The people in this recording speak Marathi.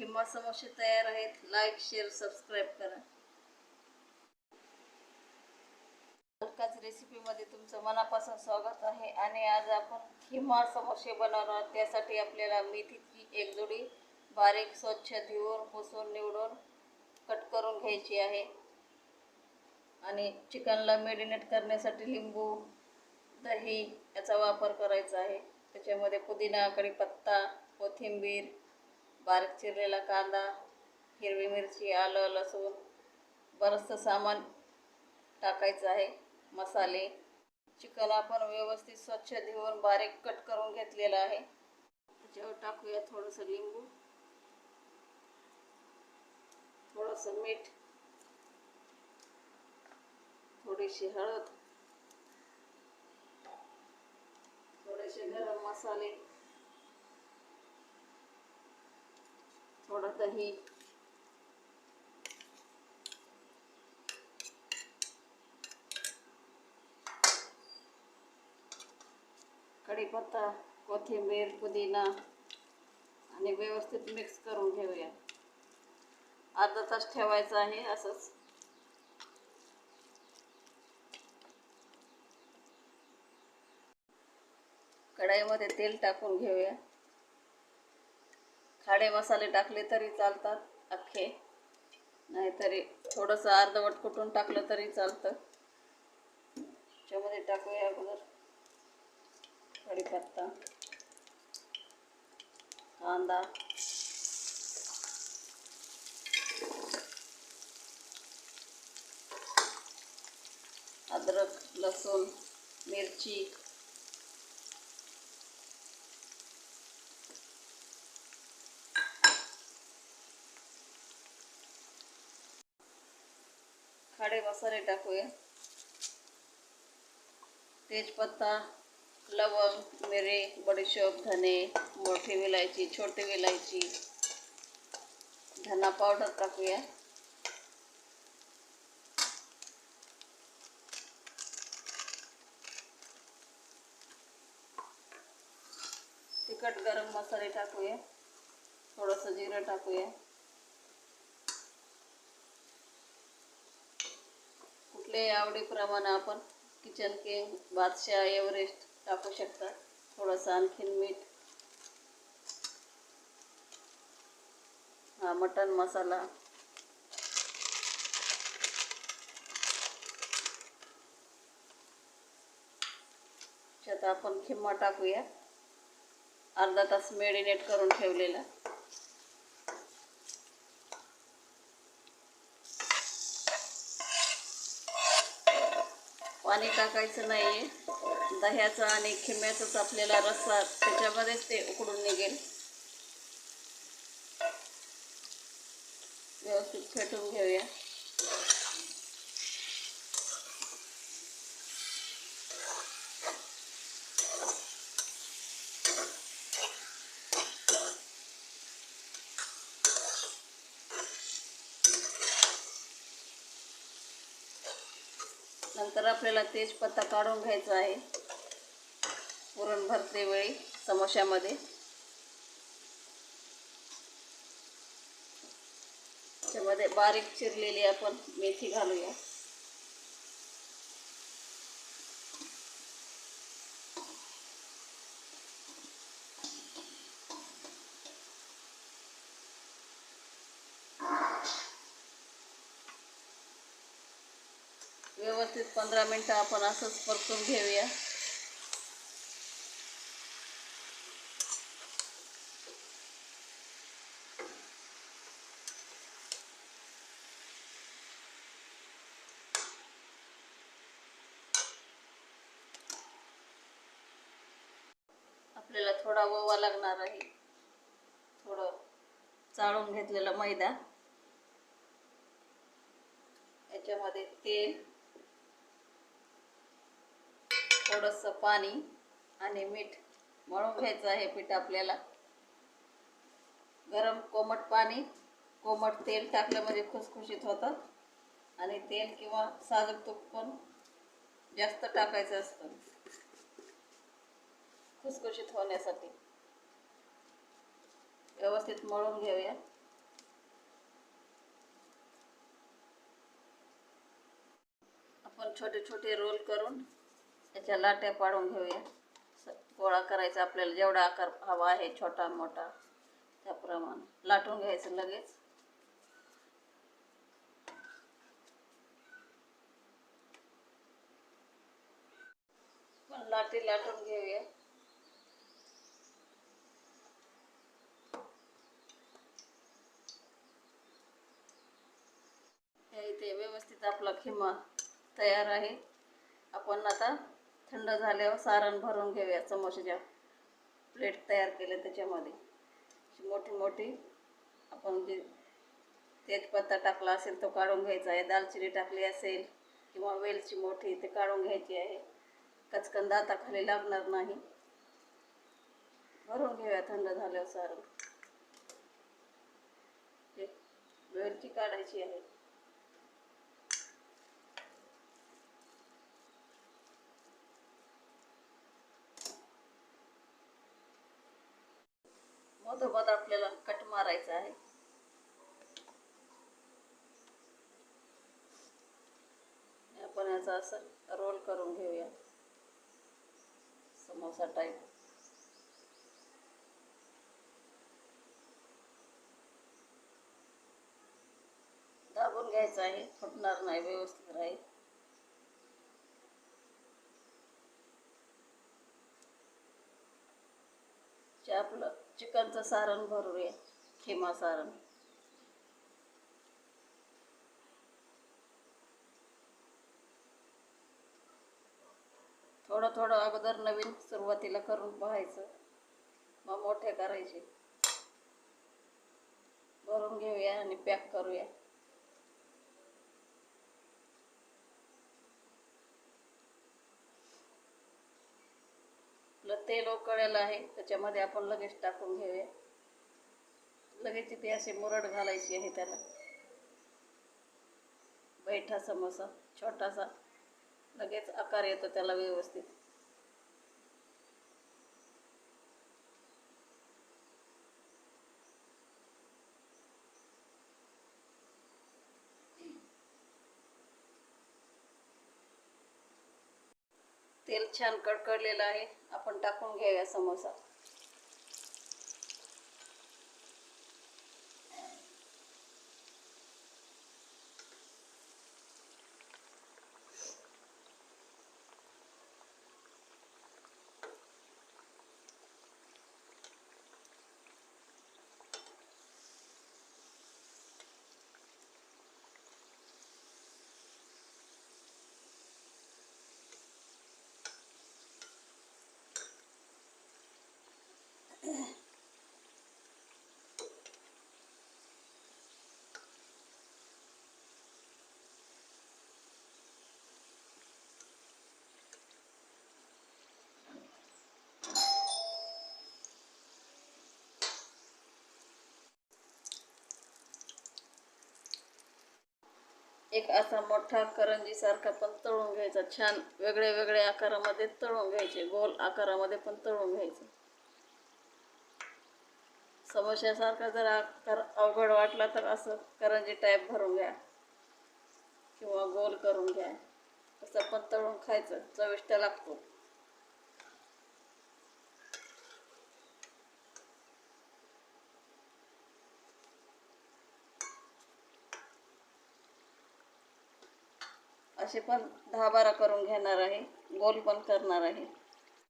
खिमा समोसे तयार आहेत. लाईक शेअर सबस्क्राईब करा. अलकाच रेसिपीमध्ये तुमचं मनापासून स्वागत आहे. आणि आज आपण खिमा समोसे बनवणार आहोत. त्यासाठी आपल्याला मेथीची एक जोडी बारीक स्वच्छ धुवून पुसून निवडून कट करून घ्यायची आहे. आणि चिकनला मॅरिनेट करण्यासाठी लिंबू दही याचा वापर करायचा आहे. त्याच्यामध्ये पुदिना कढीपत्ता कोथिंबीर बारीक चिरलेला कांदा हिरवी मिरची आलं लसूण बरंचसं सामान टाकायचं आहे. मसाले चिकन आपण व्यवस्थित स्वच्छ धुवून बारीक कट करून घेतलेलं आहे. त्याच्यावर टाकूया थोडंसं लिंबू थोडंसं मीठ थोडीशी हळद थोडेसे गरम मसाले थोडं दही कढीपत्ता कोथिंबीर पुदिना आणि व्यवस्थित मिक्स करून घेऊया. अर्धा तास ठेवायचं आहे. असंच कढईमध्ये तेल टाकून घेऊया. खडे मसाले टाकले तरी चालतात अख्खे, नाहीतरी थोडंसं अर्धवट कुटून टाकलं तरी चालतं. त्याच्यामध्ये टाकूया अगोदर कढीपत्ता कांदा अद्रक लसूण मिरची खडे मसाले टाकूया. तेजपत्ता लवंग मिरी बडीशोप धने मोठी विलायची छोटी विलायची धना पावडर टाकूया. तिखट गरम मसाले टाकूया. थोडंसं जिरं टाकूया. कुठल्याही आवडीप्रमाणे आपण किचन किंग बादशाह एव्हरेस्ट टाकू शकता. थोडंसं आणखीन मीठ. हा मटन मसाला त्यात आपण खिमा टाकूया. अर्धा तास मॅरिनेट करून ठेवलेला. पाणी टाकायचं नाहीये. दह्याचा आणि खिम्याचाच आपल्याला रस्सा त्याच्यामध्येच ते उकडून निघेल. व्यवस्थित फेटून घेऊया. नंतर आपल्याला तेजपत्ता काढून घ्यायचा आहे. पुरण भरते वेळी समोश्यामध्ये त्यामध्ये बारीक चिरलेली आपण मेथी घालूया. व्यवस्थित 15 मिनिटं आपण असंच परतून घेऊया. आपल्याला थोडा ओवा लागणार आहे. थोडं चाळून घेतलेला मैदा याच्यामध्ये तेल थोडंसं पाणी आणि मीठ मळून घ्यायचं आहे. पीठ आपल्याला गरम कोमट पाणी कोमट तेल टाकलं म्हणजे खुसखुशीत होतं. आणि तेल किंवा साजूक तूप पण जास्त टाकायचं असतं खुसखुशीत होण्यासाठी. व्यवस्थित मळून घेऊया. आपण छोटे छोटे रोल करून त्याच्या लाट्या पाडून घेऊया. गोळा करायचा आपल्याला जेवढा आकार हवा आहे, छोटा मोठा त्याप्रमाणे लाटून घ्यायचं लगेच. पण लाटी लाटून घेऊया. इथे व्यवस्थित आपला खिमा तयार आहे. आपण आता थंड झाल्यावर सारण भरून घेऊया. समोसाच्या प्लेट तयार केले त्याच्यामध्ये मोठी मोठी आपण जे तेजपत्ता टाकला असेल तो काढून घ्यायचा आहे. दालचिनी टाकली असेल किंवा वेलची मोठी ते काढून घ्यायची आहे. कचकन दाताखाली लागणार नाही. भरून घेऊया थंड झाल्यावर सारण. वेलची काढायची आहे. मधोमध आपल्याला कट मारायचा आहे. आपण याचा असं रोल करून घेऊया समोसा टाईप. दाबून घ्यायचं आहे, फुटणार नाही, व्यवस्थित राहील. आपलं चिकनचं सारण भरूया, खिमा सारण. थोडं थोडं अगोदर नवीन सुरुवातीला करून पाहायचं, मग मोठे करायचे. भरून घेऊया आणि पॅक करूया. आपलं तेल उकळलेलं आहे, त्याच्यामध्ये आपण लगेच टाकून घेऊया. लगेच इथे असे मुरड घालायची आहे त्याला. बैठा समोसा छोटासा, लगेच आकार येतो त्याला व्यवस्थित. तेल छान कडकडलेलं आहे, आपण टाकून घेऊया समोसा. एक असा मोठा करंजी सारखा पण तळून घ्यायचा. छान वेगळे वेगळे आकारामध्ये तळून घ्यायचे, गोल आकारामध्ये पण तळून घ्यायचे. समोश्यासारखा जर आकार अवघड वाटला तर असं करंजी टाईप भरून घ्या किंवा गोल करून घ्या. तसं पण तळून खायचं, चविष्ट लागतो. असे पण 10-12 करून घेणार आहे, गोल पण करणार आहे.